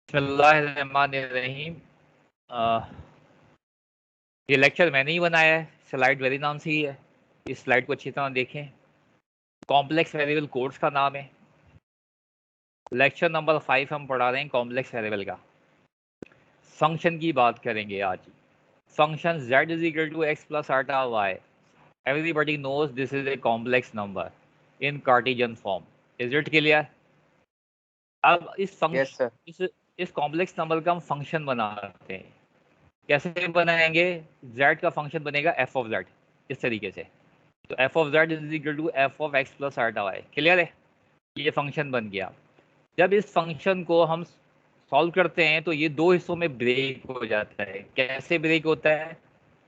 बिस्मिल्लाहिर्रहमानिर्रहीम। ये लेक्चर मैंने ही बनाया है, स्लाइड मेरे नाम से ही है। इस स्लाइड को अच्छी तरह देखें। कॉम्प्लेक्स वेरिएबल कोड्स का नाम है। लेक्चर नंबर 5 हम पढ़ा रहे हैं कॉम्प्लेक्स वेरिएबल का। फंक्शन की बात करेंगे आज। Function z is equal to x plus आटा y. Everybody knows this is a complex number in Cartesian form. Is it clear? अब इस यस सर। फंक्शन इस कॉम्प्लेक्स नंबर का हम फंक्शन बनाते हैं। कैसे बनाएंगे? z का फंक्शन बनेगा f ऑफ z, इस तरीके से। तो f of z is equal to f of x plus आटा वाई। क्लियर है? ये फंक्शन बन गया। जब इस फंक्शन को हम सॉल्व करते हैं तो ये दो हिस्सों में ब्रेक हो जाता है। कैसे ब्रेक होता है?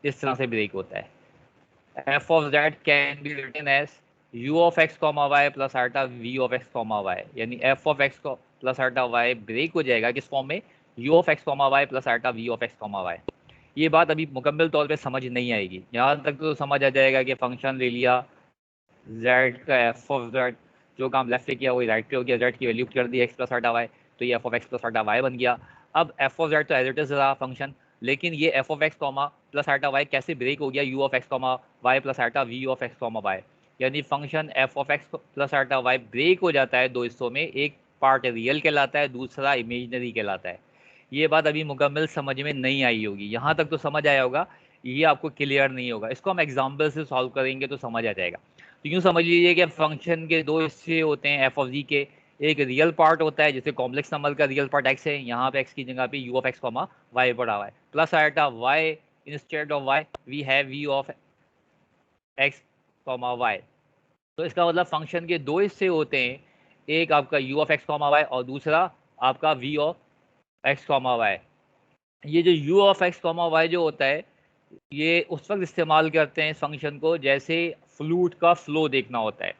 इस तरह से ब्रेक होता है। f of z can be written as u of x comma y plus iota v of x comma y. यानी f of x plus iota y break हो जाएगा किस फॉर्म में? u of x comma y plus iota v of x comma y. ये बात अभी मुकम्मल तौर पे समझ नहीं आएगी। यहाँ तक तो समझ आ जाएगा कि फंक्शन ले लिया z का f ऑफ z, जो काम लेफ्ट पे किया वही राइट पे हो गया, z की वैल्यू कर दी x प्लस आटा वाई, तो ये f ऑफ x प्लस आटा वाई बन गया। अब f ऑफ z तो एज इट इज रहा फंक्शन, लेकिन ये f of x comma plus आटा वाई कैसे ब्रेक हो गया? u of x comma y plus iota v of x comma y. यानी function f of x plus आटा वाई ब्रेक हो जाता है दो हिस्सों में। एक पार्ट रियल कहलाता है, दूसरा इमेजनरी कहलाता है। ये बात अभी मुकम्मल समझ में नहीं आई होगी। यहाँ तक तो समझ आया होगा, ये आपको क्लियर नहीं होगा। इसको हम एग्जाम्पल से सॉल्व करेंगे तो समझ आ जाएगा। तो यूँ समझ लीजिए कि फंक्शन के दो हिस्से होते हैं एफ ऑफ जी के। एक रियल पार्ट होता है, जैसे कॉम्प्लेक्स नंबर का रियल पार्ट एक्स है, यहाँ पे एक्स की जगह पे u of x comma y पड़ा हुआ है, plus iota y instead of y we have v of x comma y. तो इसका मतलब फंक्शन के दो हिस्से होते हैं, एक आपका u of x comma y और दूसरा आपका v of x comma y. ये जो u of x comma y जो होता है, ये उस वक्त इस्तेमाल करते हैं इस फंक्शन को जैसे फ्लूइड का फ्लो देखना होता है।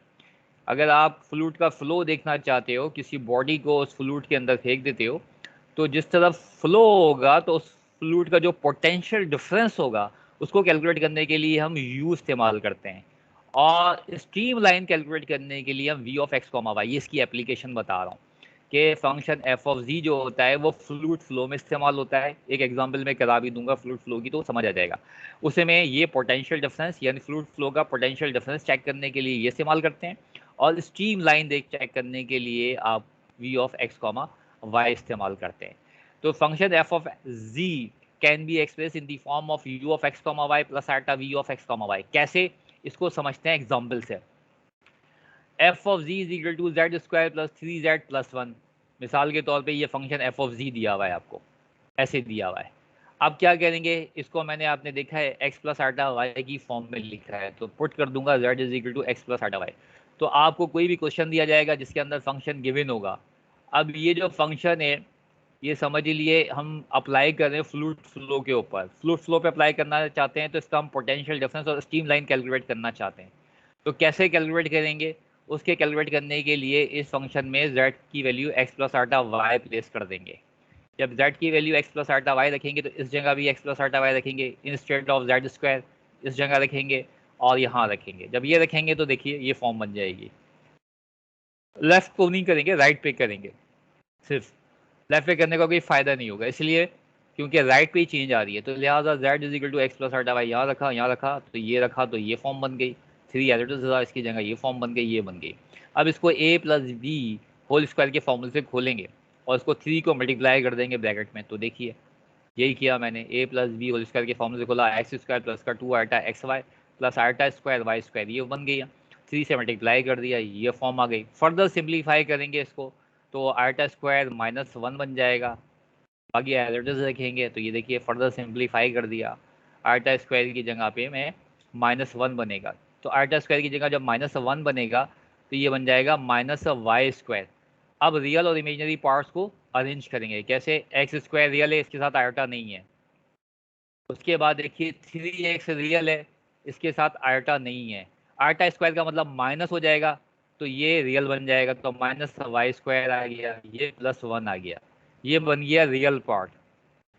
अगर आप फ्लूइड का फ्लो देखना चाहते हो, किसी बॉडी को उस फ्लूइड के अंदर फेंक देते हो, तो जिस तरफ फ्लो होगा तो उस फ्लूइड का जो पोटेंशियल डिफरेंस होगा उसको कैलकुलेट करने के लिए हम यू इस्तेमाल करते हैं। और स्ट्रीम लाइन कैलकुलेट करने के लिए हम v of x comma y, ये इसकी एप्लीकेशन बता रहा हूँ कि फंक्शन एफ ऑफ जी जो होता है वो फ्लूइड फ्लो में इस्तेमाल होता है। एक एग्जांपल मैं करा भी दूंगा फ्लूइड फ्लो की, तो समझ आ जाएगा। उसे में ये पोटेंशियल डिफरेंस यानी फ्लूइड फ्लो का पोटेंशियल डिफरेंस चेक करने के लिए ये इस्तेमाल करते हैं, और स्ट्रीम लाइन देख चेक करने के लिए आप v of x comma y इस्तेमाल करते हैं। तो function f of z can be express in the form of u of x comma y plus iota v of x comma y. कैसे? इसको समझते हैं एग्जाम्पल से। F of ji is equal to z square plus 3z plus 1। मिसाल के तौर पे ये फंक्शन एफ ऑफ जी दिया हुआ है आपको, ऐसे दिया हुआ है। अब क्या करेंगे, इसको मैंने आपने देखा है एक्स प्लस आटा वाई की फॉर्म में लिखा है, तो पुट कर दूंगा z is equal to x plus आटा वाई। तो आपको कोई भी क्वेश्चन दिया जाएगा जिसके अंदर फंक्शन गिवन होगा। अब ये जो फंक्शन है, ये समझ लिए हम अप्लाई कर रहे हैं फ्लूइड फ्लो के ऊपर। फ्लूइड फ्लो पे अप्लाई करना चाहते हैं तो इसका हम पोटेंशियल डिफरेंस और स्ट्रीम लाइन कैलकुलेट करना चाहते हैं। तो कैसे कैलकुलेट करेंगे? उसके कैलकुलेट करने के लिए इस फंक्शन में z की वैल्यू x प्लस आटा वाई प्लेस कर देंगे। जब z की वैल्यू x प्लस आटा वाई रखेंगे तो इस जगह भी x प्लस आटा वाई रखेंगे, इंस्टेड ऑफ z स्क्वायर इस जगह रखेंगे और यहाँ रखेंगे। जब ये रखेंगे तो देखिए ये फॉर्म बन जाएगी। लेफ्ट को नहीं करेंगे, राइट पे करेंगे। सिर्फ लेफ्ट पे करने का कोई फायदा नहीं होगा, इसलिए क्योंकि राइट पे ही चेंज आ रही है। तो लिहाजा z is equal to x plus आटा वाई यहाँ रखा, यहाँ रखा तो ये रखा, तो ये फॉर्म बन गई। 3 एडिटर्स था, इसकी जगह ये फॉर्म बन गई, ये बन गई। अब इसको a plus b whole square के फॉर्मूले से खोलेंगे और इसको 3 को मल्टीप्लाई कर देंगे ब्रैकेट में। तो देखिए यही किया मैंने, a plus b whole square के फॉर्मूले से खोला, एक्स स्क्वायर प्लस का 2 आटा एक्स वाई प्लस आटा स्क्वायर वाई स्क्वायर, ये बन गई। 3 से मल्टीप्लाई कर दिया, ये फॉर्म आ गई। फर्दर सिंप्लीफाई करेंगे इसको तो आटा स्क्वायर -1 बन जाएगा। बाकी एडिटर्स रखेंगे तो ये देखिए फर्दर सिंप्लीफाई कर दिया, आटा स्क्वायर की जगह पे मैं -1 बनेगा। तो आटा स्क्वायर की जगह जब -1 बनेगा तो ये बन जाएगा माइनस वाई स्क्वायर। अब रियल और इमेजनरी पार्ट्स को अरेंज करेंगे। कैसे? एक्स स्क्वायर रियल है, इसके साथ आयोटा नहीं है। उसके बाद देखिए 3x रियल है, इसके साथ आयोटा नहीं है। आयोटा स्क्वायर का मतलब माइनस हो जाएगा, तो ये रियल बन जाएगा, तो माइनस वाई स्क्वायर आ गया, ये +1 आ गया, ये बन गया रियल पार्ट।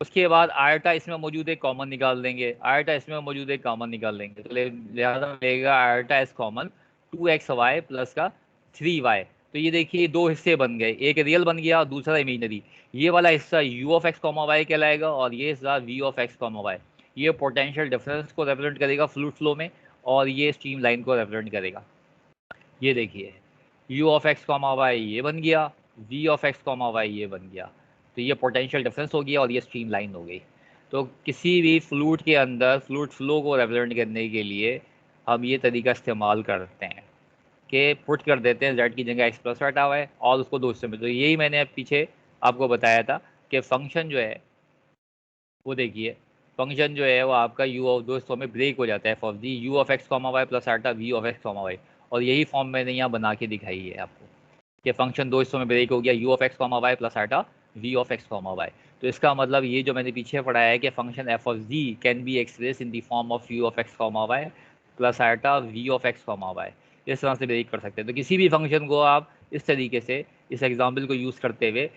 उसके बाद आयोटा इसमें मौजूद है, कॉमन निकाल देंगे, आयोटा इसमें मौजूद है, कॉमन निकाल देंगे। तो लिहाजा मिलेगा iota is common 2xy plus का 3y। तो ये देखिए दो हिस्से बन गए, एक रियल बन गया, दूसरा इमेजनरी। ये वाला हिस्सा u of x comma y कहलाएगा और ये हिस्सा v of x comma y. ये पोटेंशियल डिफरेंस को रिप्रेजेंट करेगा फ्लूइड फ्लो में और ये स्ट्रीम लाइन को रिप्रेजेंट करेगा। ये देखिए u of x comma y ये बन गया, v of x comma y ये बन गया। तो ये पोटेंशियल डिफरेंस हो गया और ये स्ट्रीम लाइन हो गई। तो किसी भी फ्लूइड के अंदर फ्लूइड फ्लो को रिप्रेजेंट करने के लिए हम ये तरीका इस्तेमाल करते हैं कि पुट कर देते हैं z की जगह एक्स प्लस हटा हुआ है और उसको दो हिस्से में। तो यही मैंने पीछे आपको बताया था कि फंक्शन जो है वो देखिए, फंक्शन जो है वो आपका यू ऑफ दो हिस्सों में ब्रेक हो जाता है f of the u of x comma y plus iota v of x comma y. और यही फॉर्म मैंने यहाँ बना के दिखाई है आपको कि फंक्शन दो हिस्सों में ब्रेक हो गया, u of x comma y plus iota v of x comma y. तो इसका मतलब ये जो मैंने पीछे पढ़ाया है कि function f of z can be express in the form of u of x comma y plus iota v of x comma y. इस तरह से ब्रेक कर सकते हैं। तो किसी भी फंक्शन को आप इस तरीके से इस एग्जाम्पल को यूज़ करते हुए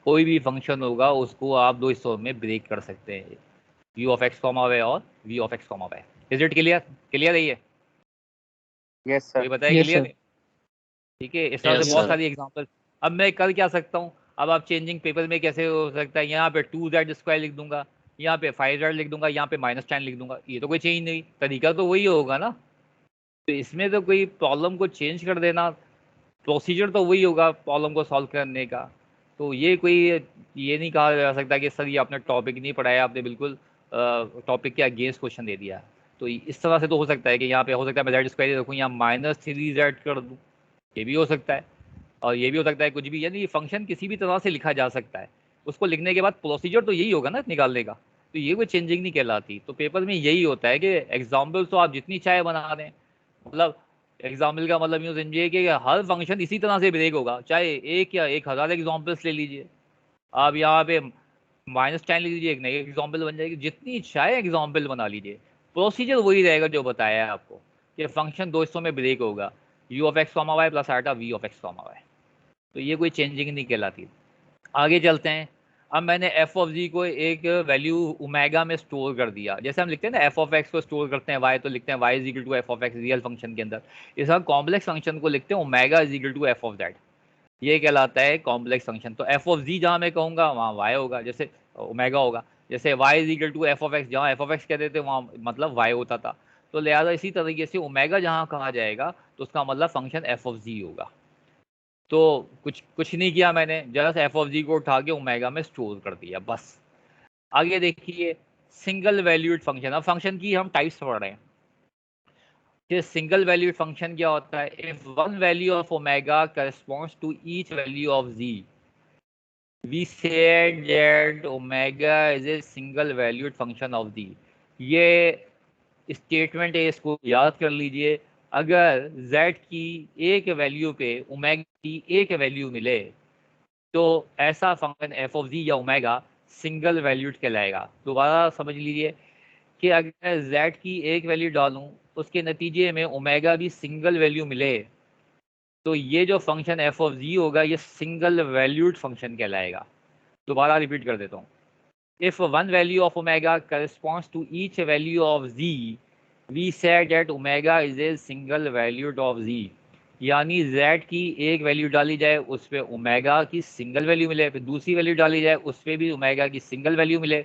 कोई भी फंक्शन होगा उसको आप दो हिस्सों में ब्रेक कर सकते हैं, u of x comma y और v of x comma y. Is it clear? Clear है ये? यस कोई सर। बताए यस क्लियर सर। है? ठीक है, इस तरह से यस बहुत सर। सारी एग्जांपल। अब मैं कर क्या सकता हूँ, अब आप चेंजिंग पेपर में कैसे हो सकता है, यहाँ पे 2z² लिख दूंगा, यहाँ पे 5z लिख दूंगा, यहाँ पे -10 लिख दूंगा, ये तो कोई चेंज नहीं, तरीका तो वही होगा ना। तो इसमें तो कोई प्रॉब्लम को चेंज कर देना, प्रोसीजर तो वही होगा प्रॉब्लम को सॉल्व करने का। तो ये कोई ये नहीं कहा जा सकता कि सर ये आपने टॉपिक नहीं पढ़ाया, आपने बिल्कुल टॉपिक के अगेंस्ट क्वेश्चन दे दिया। तो इस तरह से तो हो सकता है कि यहाँ पे हो सकता है मैं z² रखूँ, यहाँ -3z कर दूँ, ये भी हो सकता है। और ये भी हो सकता है कुछ भी, यानी फंक्शन किसी भी तरह से लिखा जा सकता है। उसको लिखने के बाद प्रोसीजर तो यही होगा ना निकालने का, तो ये कोई चेंजिंग नहीं कहलाती। तो पेपर में यही होता है कि एग्जाम्पल तो आप जितनी चाहे बना दें, मतलब एग्जाम्पल का मतलब यूँ समझिए कि हर फंक्शन इसी तरह से ब्रेक होगा, चाहे एक या 1000 एग्जाम्पल्स ले लीजिए। आप यहाँ पे -10 लिख लीजिए, एक नई एग्जाम्पल बन जाएगी, जितनी चाहे एग्जाम्पल बना लीजिए, प्रोसीजर वही रहेगा जो बताया है आपको कि फंक्शन दो हिस्सों में ब्रेक होगा, u of x comma y plus iota v of x comma y. तो ये कोई चेंजिंग नहीं कहलाती। आगे चलते हैं। अब मैंने एफ ऑफ जी को एक वैल्यू ओमेगा में स्टोर कर दिया, जैसे हम लिखते हैं ना एफ ऑफ एक्स को स्टोर करते हैं वाई, तो लिखते हैं y is equal to f of x real function के अंदर। इस कॉम्प्लेक्स फंक्शन को लिखते हैं omega is equal to f of that, ये कहलाता है कॉम्प्लेक्स फंक्शन। तो एफ ऑफ जी जहाँ मैं कहूँगा वहाँ वाई होगा, जैसे ओमेगा होगा। जैसे y is equal to f of x, जहाँ एफ ऑफ एक्स कहते थे वहाँ मतलब वाई होता था। तो लिहाजा इसी तरीके से ओमेगा जहाँ कहा जाएगा तो उसका मतलब फंक्शन एफ ऑफ जी होगा। तो कुछ नहीं किया मैंने, जस्ट एफ ऑफ जी को उठा के ओमेगा में स्टोर कर दिया बस। आगे देखिए सिंगल वैल्यूड फंक्शन। अब फंक्शन की हम टाइप्स पढ़ रहे हैं कि सिंगल वैल्यूड फंक्शन क्या होता है। If one value of omega corresponds to each value of z, we said that omega is a single valued function of z. ये स्टेटमेंट है, इसको याद कर लीजिए। अगर z की एक वैल्यू पे ओमेगा की एक वैल्यू मिले तो ऐसा फंक्शन एफ ऑफ जी या ओमेगा सिंगल वैल्यूड कहलाएगा। दोबारा समझ लीजिए कि अगर z की एक वैल्यू डालूं उसके नतीजे में ओमेगा भी सिंगल वैल्यू मिले तो ये जो फंक्शन एफ ऑफ जी होगा ये सिंगल वैल्यूड फंक्शन कहलाएगा। दोबारा रिपीट कर देता हूँ। If one value of omega corresponds to each value of z, we said that omega is a single valued of z. यानी z की एक वैल्यू डाली जाए उस पर ओमेगा की सिंगल वैल्यू मिले, फिर दूसरी वैल्यू डाली जाए उस पर भी ओमेगा की सिंगल वैल्यू मिले,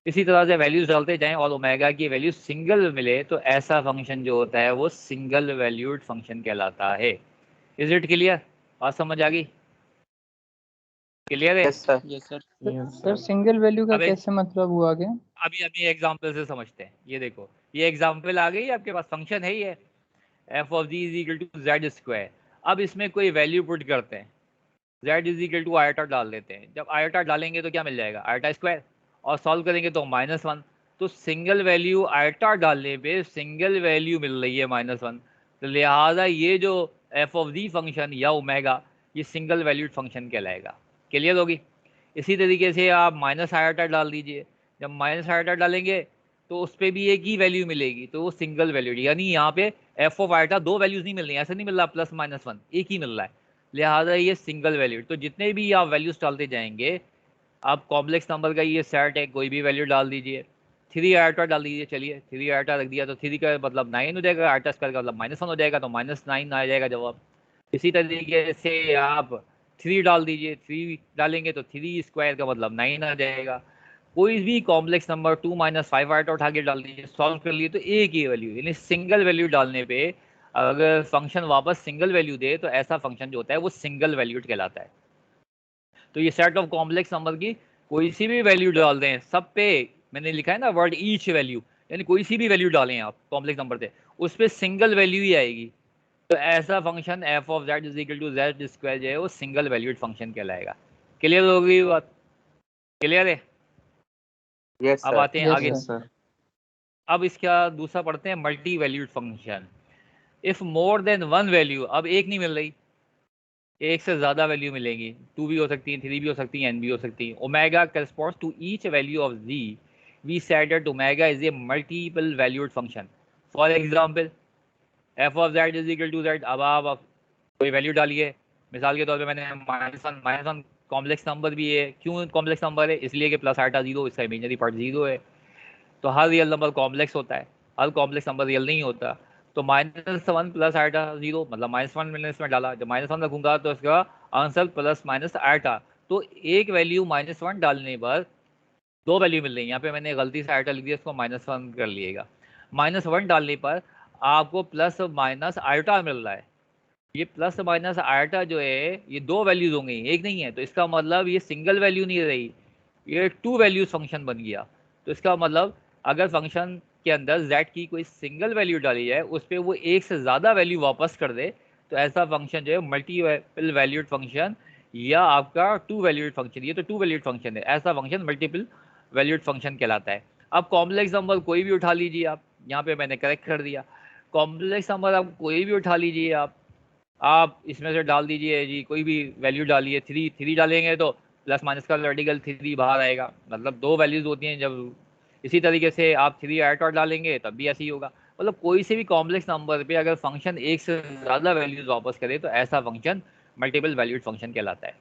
इसी तरह से वैल्यूज डालते जाएं और ओमेगा की वैल्यू सिंगल मिले, तो ऐसा फंक्शन जो होता है वो सिंगल वैल्यूड फंक्शन कहलाता है। Is it clear? बात समझ आ गई? क्लियर है? Yes sir. Yes sir. Sir single value का अब एक कैसे मतलब हुआ आगे? अभी अभी एग्जांपल से समझते हैं। ये देखो ये एग्जांपल आ गई, आपके पास फंक्शन है ये f of ji is equal to z square. अब इसमें कोई वैल्यू पुट करते हैं, z is equal to iota डाल देते हैं। जब आयोटा डालेंगे तो क्या मिल जाएगा, आयोटा स्क्वायर, और सॉल्व करेंगे तो -1। तो सिंगल वैल्यू आयोटा डालने पे सिंगल वैल्यू मिल रही है -1, तो लिहाजा ये जो एफ ऑफ जी फंक्शन या ओमेगा ये सिंगल वैल्यूड फंक्शन कहलाएगा। क्लियर होगी? इसी तरीके से आप माइनस आयोटा डाल दीजिए, जब माइनस आयोटा डालेंगे तो उस पर भी एक ही वैल्यू मिलेगी, तो वो सिंगल वैल्यूड, यानी यहाँ पे एफ ऑफ आयोटा दो वैल्यूज नहीं मिल रही, ऐसा नहीं मिल रहा प्लस -1, एक ही मिल रहा है, लिहाजा ये सिंगल वैल्यूड। तो जितने भी आप वैल्यूज डालते जाएंगे, आप कॉम्प्लेक्स नंबर का ये सेट है, कोई भी वैल्यू डाल दीजिए। 3 आयोटा डाल दीजिए, चलिए 3 आयोटा रख दिया तो 3 का मतलब 9 हो जाएगा, आयोटा स्क्वायर का मतलब -1 हो जाएगा, तो -9 आ जाएगा जवाब। इसी तरीके से आप 3 डाल दीजिए, 3 डालेंगे तो 3 स्क्वायर का मतलब 9 आ जाएगा। कोई भी कॉम्प्लेक्स नंबर 2 - 5 आर्ट उठा के डाल दीजिए, सॉल्व कर लिए तो एक ही वैल्यू, यानी सिंगल वैल्यू डालने पे अगर फंक्शन वापस सिंगल वैल्यू दे तो ऐसा फंक्शन जो होता है वो सिंगल वैल्यूड कहलाता है। तो ये सेट ऑफ कॉम्प्लेक्स नंबर की कोई सी भी वैल्यू डाल दें, सब पे मैंने लिखा है ना वर्ड ईच वैल्यू, यानी कोई सी भी वैल्यू डालें आप कॉम्प्लेक्स नंबर से, उस पर सिंगल वैल्यू ही आएगी। तो ऐसा function f of z is equal to z square जो है वो सिंगल वैल्यूड फंक्शन कहलाएगा। क्लियर हो गई बात? क्लियर है? Yes, अब sir. आते हैं Yes, आगे। sir. Yes, sir. अब इसका दूसरा पढ़ते हैं, multi valued function. If more than one value, अब एक नहीं मिल रही, एक से ज्यादा वैल्यू मिलेंगी, 2 भी हो सकती है, 3 भी हो सकती है, n भी हो सकती है। Omega corresponds to each value of z, we said that omega is a multiple valued function. For example, f of z is equal to z। अब आप कोई वैल्यू डालिए, मिसाल के तौर पे मैंने -1 कॉम्प्लेक्स नंबर भी है। क्यों कॉम्प्लेक्स नंबर है? इसलिए कि प्लस आटा जीरो, इसका इमेजनरी पार्ट जीरो है। तो हर रियल नंबर कॉम्प्लेक्स होता है, हर कॉम्प्लेक्स नंबर रियल नहीं होता। तो -1 प्लस आटा जीरो मतलब -1 मैंने इसमें डाला, जब -1 रखूंगा तो इसका आंसर प्लस माइनस आटा। तो एक वैल्यू -1 डालने पर दो वैल्यू मिल रही है। यहाँ पे मैंने गलती से आटा लिख दिया, इसको -1 कर लिएगा। -1 डालने पर आपको प्लस माइनस आयोटा मिल रहा है। ये प्लस माइनस आयोटा जो है ये दो वैल्यूज होंगी, एक नहीं है। तो इसका मतलब ये सिंगल वैल्यू नहीं रही, ये 2 वैल्यूज फंक्शन बन गया। तो इसका मतलब अगर फंक्शन के अंदर z की कोई सिंगल वैल्यू डाली जाए, उस पर वो एक से ज़्यादा वैल्यू वापस कर दे, तो ऐसा फंक्शन जो है मल्टीपल वैल्यूड फंक्शन या आपका 2 वैल्यूड फंक्शन, ये तो 2 वैल्यूड फंक्शन है, ऐसा फंक्शन मल्टीपल वैल्यूड फंक्शन कहलाता है। अब कॉम्प्लेक्स नंबर कोई भी उठा लीजिए आप, यहाँ पे मैंने करेक्ट कर दिया। कॉम्प्लेक्स नंबर आप कोई भी उठा लीजिए, आप इसमें से डाल दीजिए जी, कोई भी वैल्यू डालिए। 3 डालेंगे तो प्लस माइनस का वर्टिकल 3 बाहर आएगा, मतलब दो वैल्यूज होती हैं। जब इसी तरीके से आप 3 ऐट और डालेंगे तब भी ऐसे ही होगा। मतलब कोई से भी कॉम्प्लेक्स नंबर पे अगर फंक्शन एक से ज़्यादा वैल्यूज वापस करे तो ऐसा फंक्शन मल्टीपल वैल्यूड फंक्शन कहलाता है।